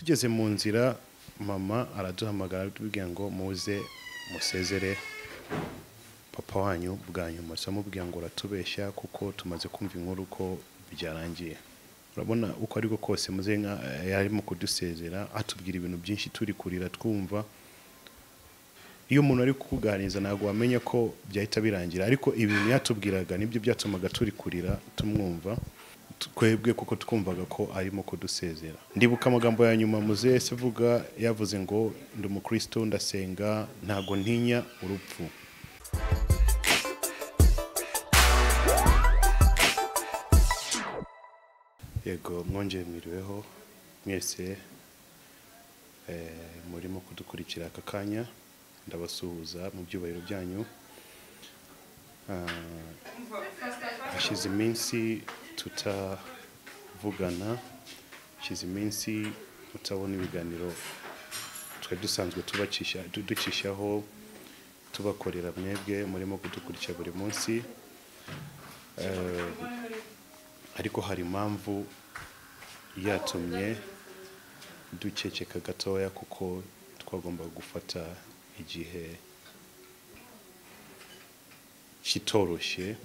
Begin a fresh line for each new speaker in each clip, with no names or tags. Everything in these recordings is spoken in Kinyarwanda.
tugeze mu nzira mama araduhamagara atubwira ngo muze musezere papa wanyu bwa nyuma. Amubwiye ngo uratubeshya kuko tumaze kumva inkuru ko byarangiye. Urabona uko ariko kose muze yarimo kudusezera atubwira ibintu byinshi turi kurira twumva. Iyo umuntu ari kukuganiriza ntabwo wamenya ko byahita birangira, ariko ibintu yatubwiraga nibyo byatumaga turi kurira tumwumva twebwe kuko twumvaga ko arimo kudusezera. Ndibuka amagambo ya nyuma muze avuga, yavuze ngo ndi umukristo ndasenga ntago ntinya urupfu. Yego mwongeye mwiriweho mwese murimo kudukurikira aka kanya, ndabasuhuza mu byubahiro byanyu. Hashize iminsi tutavugana, hashize iminsi mutabona ibiganiro twe dusanzwe ducishaho tubakorera mwebwe murimo kudukurikira buri munsi. Ariko hari impamvu yatumye duceceka gatoya kuko twagomba gufata igihe kitoroshye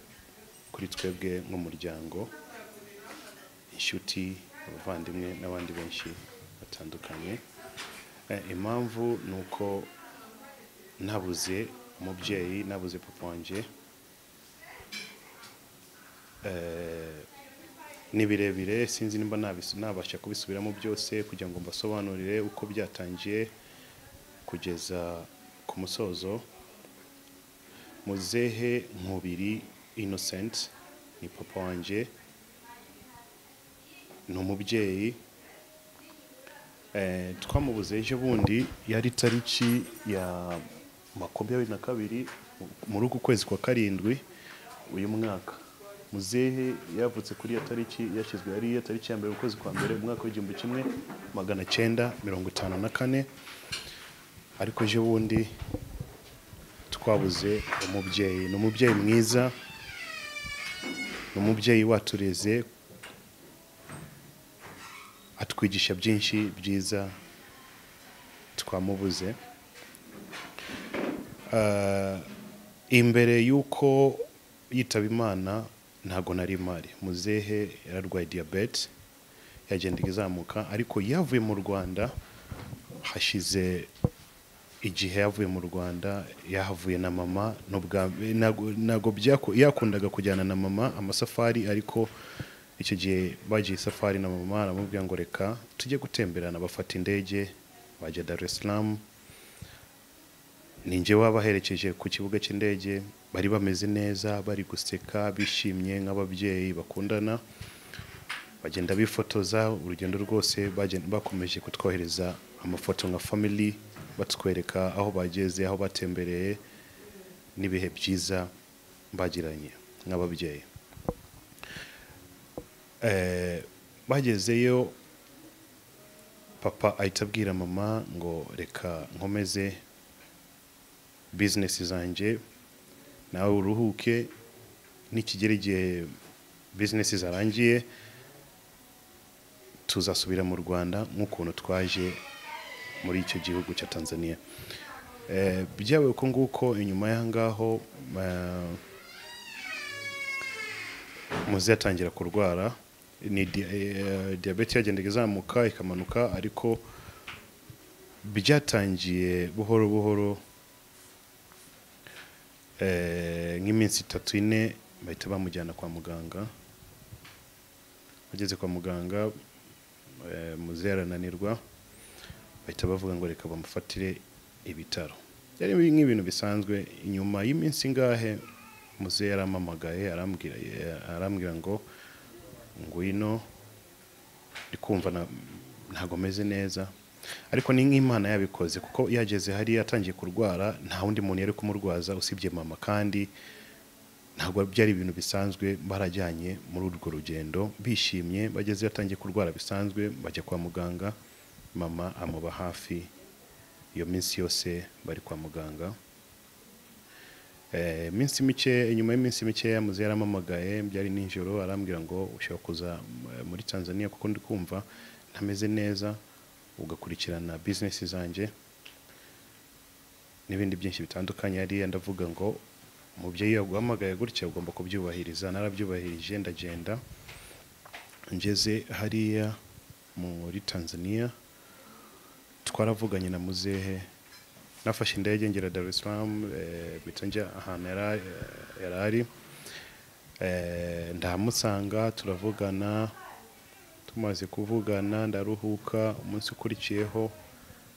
kuri twebwe nk'umuryango, inshuti, abavandimwe n'abandi benshi batandukanye. Impamvu nuko nabuze umubyeyi, nabuze papa wanje. Ni birebire sinzi nimba nabasha kubisubiramo byose kugira ngo mbasobanurire uko byatangiye kugeza ku musozo. Muzehe Nkubiri Innocent ni papa wanje, ni umubyeyi. Twamubuze ejo bundi, yari tariki ya 22 muri uku kwezi kwa karindwi uyu mwaka. Muzehe yavutse kuri ya tariki, yashizwe yari ya tariki ya mbere ukwezi kwa mbere umwaka w'1954, ariko ejo bundi twabuze umubyeyi. Ni umubyeyi mwiza, ni umubyeyi watureze, atwigisha byinshi byiza. Twamubuze imbere yuko yitaba Imana ntago nari mari. Muzehe yararwaye diabete, yagendaga izamuka, ariko yavuye mu Rwanda. Hashize igihe yavuye mu Rwanda, yahavuye na mama. Nago yakundaga kujyana na mama amasafari, ariko icyo gihe bagiye safari na mama aramubwira ngo reka tujye gutemberana. Bafata indege bajya Dar es Salaam. Ninjye wabaherekeje ku kibuga cy'indege. Bari bameze neza, bari guseka, bishimye nk'ababyeyi bakundana. Bagenda bifotoza, urugendo rwose bakomeje kutwohereza amafoto nka family, batwereka aho bageze, aho batembereye n'ibihe byiza bagiranye nk'ababyeyi. Bagezeyo papa ahita abwira mama ngo reka nkomeze business zanjye, nawe uruhuke, nikigera igihe business zarangiye tuzasubira mu Rwanda nk'ukuntu twaje muri icyo gihugu cya Tanzania. Byawe uko nguko. Inyuma y'ahangaho muze yatangira kurwara. Ni diabete yagendaga izamuka ikamanuka, ariko byatangiye buhoro buhoro. Nk'iminsi 3-4 bahita bamujyana kwa muganga. Bageze kwa muganga muze yarananirwa, bahita bavuga ngo reka bamufatire ibitaro. Byari nk'ibintu bisanzwe. Inyuma y'iminsi ngahe muze yaramamagaye arambwira ngo ngwino, ndikumva ntago meze neza. Ariko ni nk'Imana yabikoze, kuko yageze hari yatangiye kurwara, nta wundi muntu yari kumurwaza usibye mama, kandi ntabwo byari ibintu bisanzwe. Barajyanye muri urwo rugendo bishimye. Bageze yatangiye kurwara bisanzwe, bajya kwa muganga. Mama amuba hafi iyo minsi yose bari kwa muganga. Minsi mike, inyuma y'iminsi mike muze yaramamagaye, byari nijoro, arambwira ngo ushobora kuza muri Tanzania kuko ndi kumva ntameze neza, ugakurikirana business zanjye n'ibindi byinshi bitandukanye ari ndavuga ngo umubyeyi yaguhamagaye gutya ugomba kubyubahiriza narabyubahirije ndagenda ngeze hariya muri Tanzania twaravuganye na muzehe nafashe indege ngera Dar es Salaam bitonja ahantu yarari ndamusanga turavugana tumaze kuvugana ndaruhuka umunsi ukurikiyeho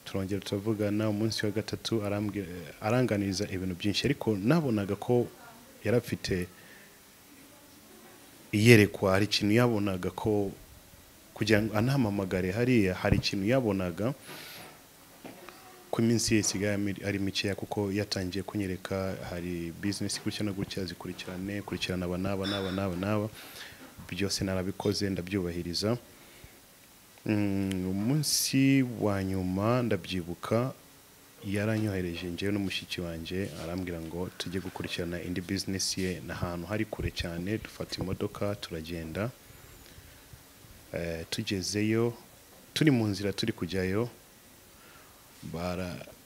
turongera turavugana umunsi wa gatatu aranganiriza ibintu byinshi ariko nabonaga ko yarafite iyerekwa hari ikintu yabonaga ko kugira ngo anahamamagare hariya hari ikintu yabonaga ko iminsi yesigaye ari mikeya kuko yatangiye kunyereka hari business gutya no gutya kurikirana aba byose narabikoze ndabyubahiriza umunsi wa nyuma ndabyibuka yaranyohereje ngewe n'umushiki wanje arambwira ngo tujye gukurikirana indi business ye n'ahantu hari kure cyane dufata imodoka turagenda tugezeyo turi mu nzira turi kujyayo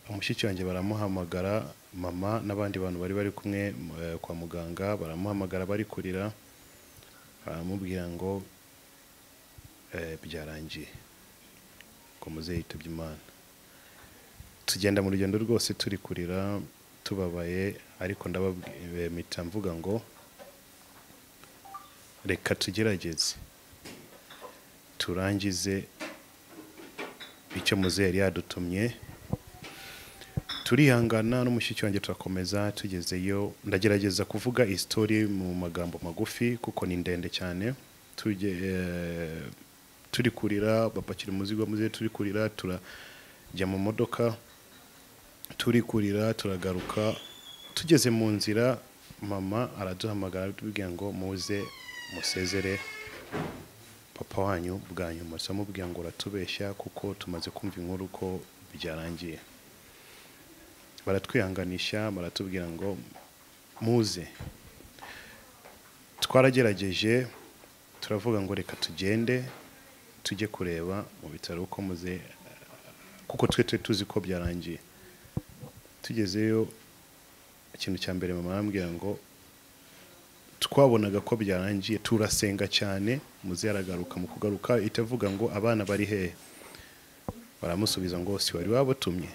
umushiki wanje baramuhamagara mama n'abandi bantu bari kumwe kwa muganga baramuhamagara bari kurira baramubwira ngo byarangiye ko muzehe yitabye Imana tugenda mu rugendo rwose turi kurira tubabaye ariko ndabamita mvuga ngo reka tugerageze turangize icyo muzehe yari yadutumye turihangana n'umushiki wanjye turakomeza tugezeyo ndagerageza kuvuga history mu magambo magufi kuko ni ndende cyane turi kurira bapakira umuzigo muzehe turi kurira turajya mu modoka turi kurira turagaruka tugeze mu nzira mama araduhamagara atubwira ngo muze musezere papa wanyu bwa nyuma samubwira ngo uratubeshya kuko tumaze kumva inkuru ko byarangiye baratwihanganisha baratubwira ngo muze twaragerageje turavuga ngo reka tugende tujye kureba mu bitaro uko muze kuko twe tuzi ko byarangiye tugezeyo ikintu cya mbere mama arambwira ngo twabonaga ko byarangiye turasenga cyane muze aragaruka mu kugaruka itavuga ngo abana bari hehe baramusubiza ngo si wari wabatumye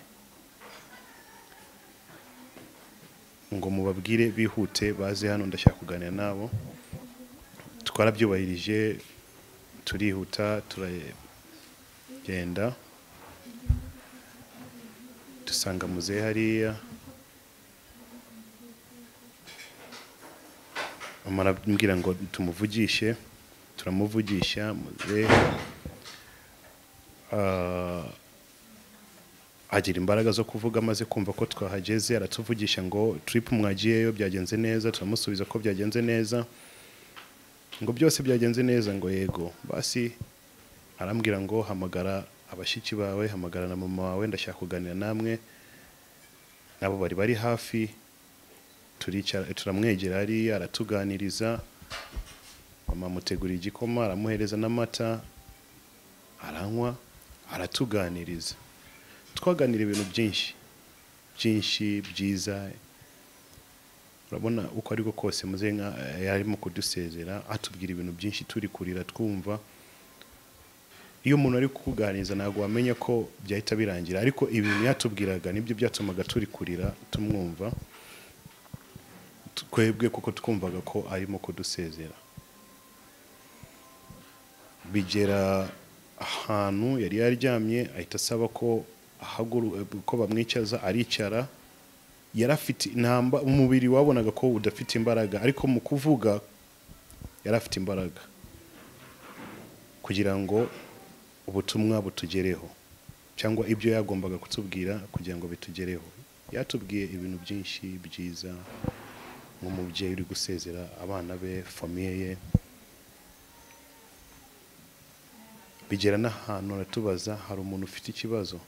ngo mubabwire bihute baze hano ndashaka kuganira nabo twarabyubahirije turihuta turagenda dusanga muzehe hariya amarambwira ngo tumuvugishe turamuvugisha muzehe agira imbaraga zo kuvuga amaze kumva ko twahageze aratuvugisha ngo trip mwagiyeyo byagenze neza turamusubiza ko byagenze neza ngo byose byagenze neza ngo yego basi arambwira ngo hamagara abashiki bawe hamagara na mama wawe ndashaka kuganira namwe nabo bari hafi turamwegera ari aratuganiriza mama mutegura igikoma aramuhereza n'amata aranywa aratuganiriza twaganira ibintu byinshi byiza urabona uko ariko kose muzehe yarimo kudusezera atubwira ibintu byinshi turi kurira twumva iyo umuntu ari kukuganiriza ntabwo wamenya ko byahita birangira ariko ibintu yatubwiraga nibyo byatumaga turi kurira tumwumva twebwe kuko twumvaga ko arimo kudusezera bigera ahantu yari yaryamye ahita asaba ko ko bamwicaza aricara yarafite intamba umubiri wabonaga ko udafite imbaraga ariko mu kuvuga yarafite imbaraga kugira ngo ubutumwa butugereho cyangwa ibyo yagombaga kutubwira kugira ngo bitugereho yatubwiye ibintu byinshi byiza nk'umubyeyi uri gusezera abana be famiye ye bigera n'ahantu aratubaza hari umuntu ufite ikibazo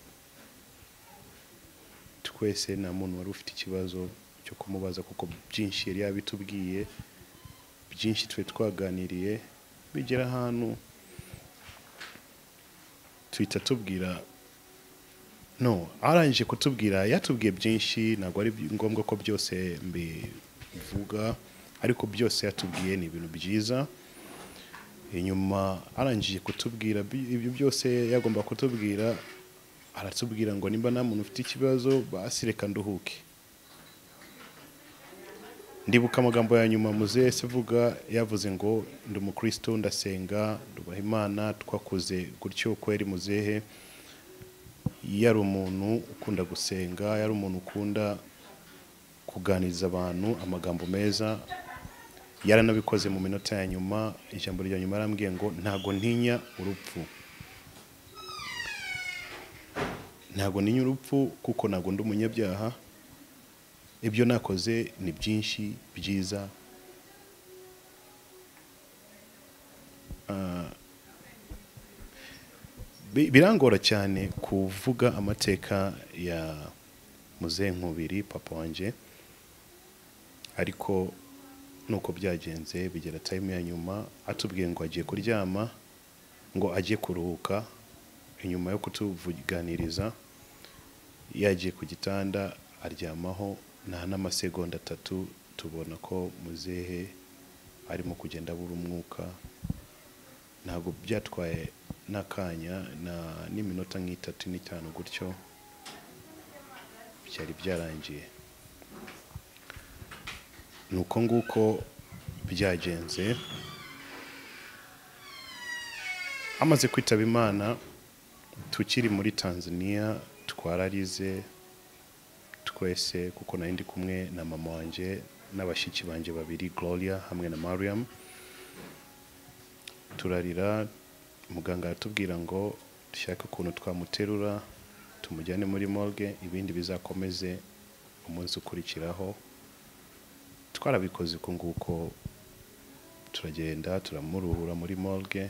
twese nta muntu wari ufite ikibazo cyo kumubaza kuko byinshi yari yabitubwiye byinshi twe twaganiriye bigera ahantu tuhita tubwira no arangije kutubwira yatubwiye byinshi ntabwo ari ngombwa ko byose mbivuga ariko byose yatubwiye ni ibintu byiza inyuma arangije kutubwira ibyo byose yagomba kutubwira aratubwira ngo nimba nta muntu ufite ikibazo basi reka nduhuke ndibuka amagambo ya nyuma muzehe avuga yavuze ngo ndi umukristo ndasenga ndubaha Imana twakuze gutyo kweri muzehe yari umuntu ukunda gusenga yari umuntu ukunda kuganiriza abantu amagambo meza yaranabikoze mu minota ya nyuma ijambo rya nyuma arambwiye ngo ntago ntinya urupfu ntago ntinya urupfu kuko ntago ndi umunyabyaha ibyo nakoze ni byinshi byiza birangora cyane kuvuga amateka ya muzehe Nkubiri papa wanje ariko nuko byagenze bigera time ya nyuma atubwiye ngo agiye kuryama ngo agiye kuruhuka inyuma yo kutuvuganiriza yagiye ku gitanda aryamaho nta n'amasegonda 3 tubona ko muzehe arimo kugenda abura umwuka ntabwo byatwaye n'akanya n'iminota nk'itatu n'itanu gutyo byari byarangiye nuko nguko byagenze amaze kwitaba Imana tukiri muri Tanzania twararize twese kuko nari ndi kumwe na mama wanje n'abashiki banje babiri Gloria hamwe na Mariam turarira muganga yatubwira ngo dushaka ukuntu twamuterura tumujyane muri morgue ibindi bizakomeze umunsi ukurikiraho twarabikoze uko nguko turagenda turamuruhura muri morgue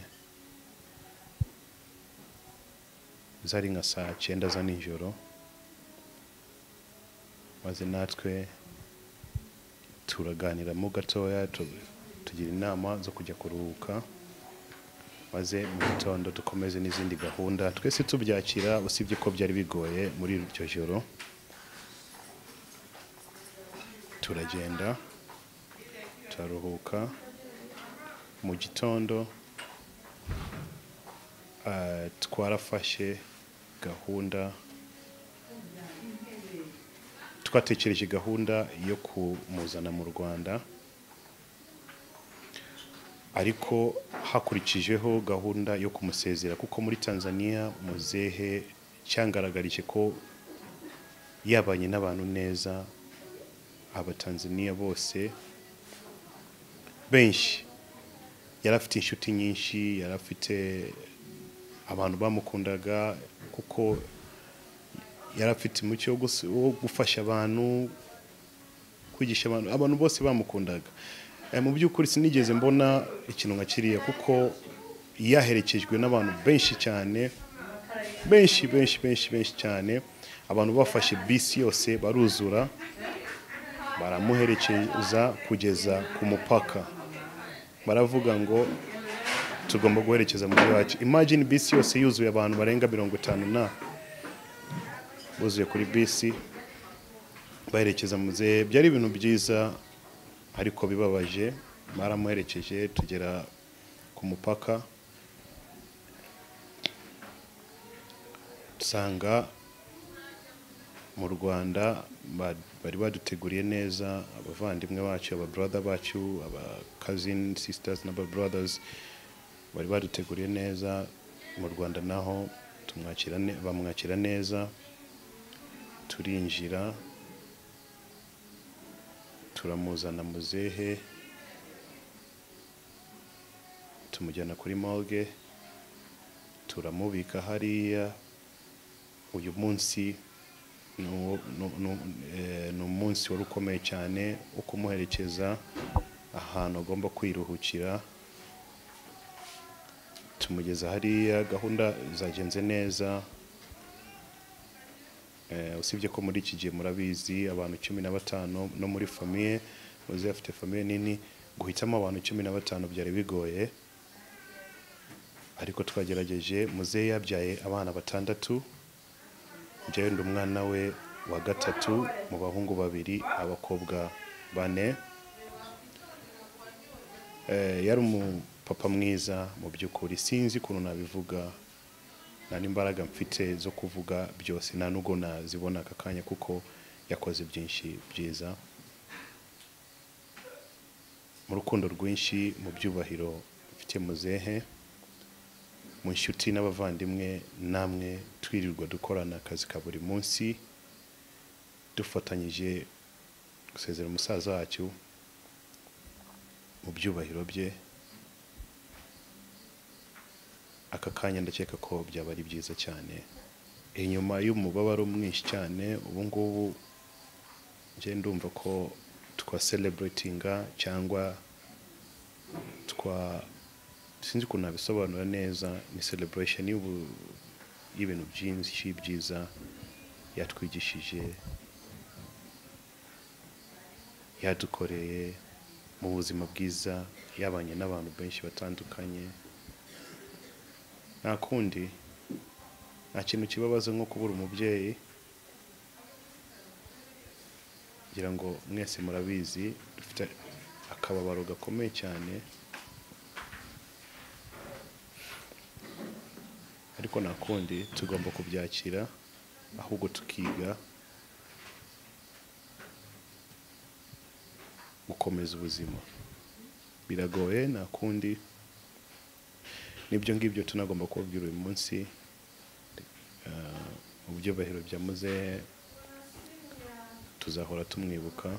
zari nka saa 9 za nijoro maze natwe turaganira mu gatoya tugira inama zo kujya kuruhuka maze mu gitondo dukomeze n'izindi gahunda twese tubyakira usibye ko byari bigoye muri iryo joro turagenda turaruhuka mu gitondo twarafashe gahunda twatekereje gahunda yo kumuzana mu Rwanda ariko hakurikijeho gahunda yo kumusezera kuko muri Tanzania muzehe cyangaragarije ko yabanye n'abantu neza abatanzania bose benshi yarafite inshuti nyinshi yarafite abantu bamukundaga kuko yarafite umucyo wo gufasha abantu kwigisha abantu bose bamukundaga mu by'ukuri sinigeze mbona ikintu nka kiriya kuko yaherekejwe n'abantu benshi cyane benshi cyane abantu bafashe bisi yose baruzura baramuherekeza kugeza ku mupaka baravuga ngo tugomba guherekeza muri wacu imagine bisi yose yuzuye abantu barenga 50 na buzuye kuri bisi baherekeza muzehe byari ibintu byiza ariko bibabaje baramuherekeje tugera ku mupaka dusanga mu Rwanda bari baduteguriye neza abavandimwe bacu aba brother bacu aba cousin sisters n'aba brothers bari baduteguriye neza mu Rwanda naho bamwakira neza turinjira turamuzana muzehe tumujyana kuri morgue turamubika hariya uyu munsi ni umunsi wari ukomeye cyane wo kumuherekeza ahantu agomba kwiruhukira tumugeza hariya gahunda zagenze neza usibye ko muri iki gihe murabizi abantu 15 no muri famille muzehe afite famille nini guhitamo abantu 15 byari bigoye ariko twagerageje muzehe yabyaye abana 6 njyewe ndi umwana we wa gatatu mu bahungu babiri abakobwa bane. Yari umupapa mwiza mu by'ukuri, sinzi ukuntu nabivuga, nta n'imbaraga mfite zo kuvuga byose, nta nubwo nazibona aka kanya kuko yakoze byinshi byiza, mu rukundo rwinshi, mu byubahiro mfite muzehe, mu nshuti n'abavandimwe, namwe twirirwa dukorana akazi ka buri munsi dufatanyije gusezera umusaza wacu mu byubahiro bye. Aka kanya ndakeka ko byaba ari byiza cyane, inyuma y'umubabaro mwinshi cyane. Ubu ngubu njye ndumva ko twa celebratinga cyangwa sinzi ukuntu nabisobanura neza, ni celebration y'ibintu byinshi byiza yatwigishije, yadukoreye mu buzima bwiza, yabanye n'abantu benshi batandukanye. Nta kundi, nta kintu kibabaza nko kubura umubyeyi, ngira ngo mwese murabizi, dufite akababaro gakomeye cyane, ariko nta kundi tugomba kubyakira, ahubwo tukiga gukomeza ubuzima. Biragoye, nta kundi, nibyo ngibyo tunagomba kubabwira uyu munsi. Mu byubahiro bya muzehe tuzahora tumwibuka,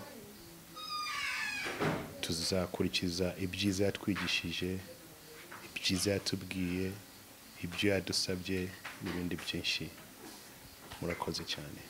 tuzakurikiza ibyiza yatwigishije, ibyiza yatubwiye, ibyo yadusabye n'ibindi byinshi. Murakoze cyane.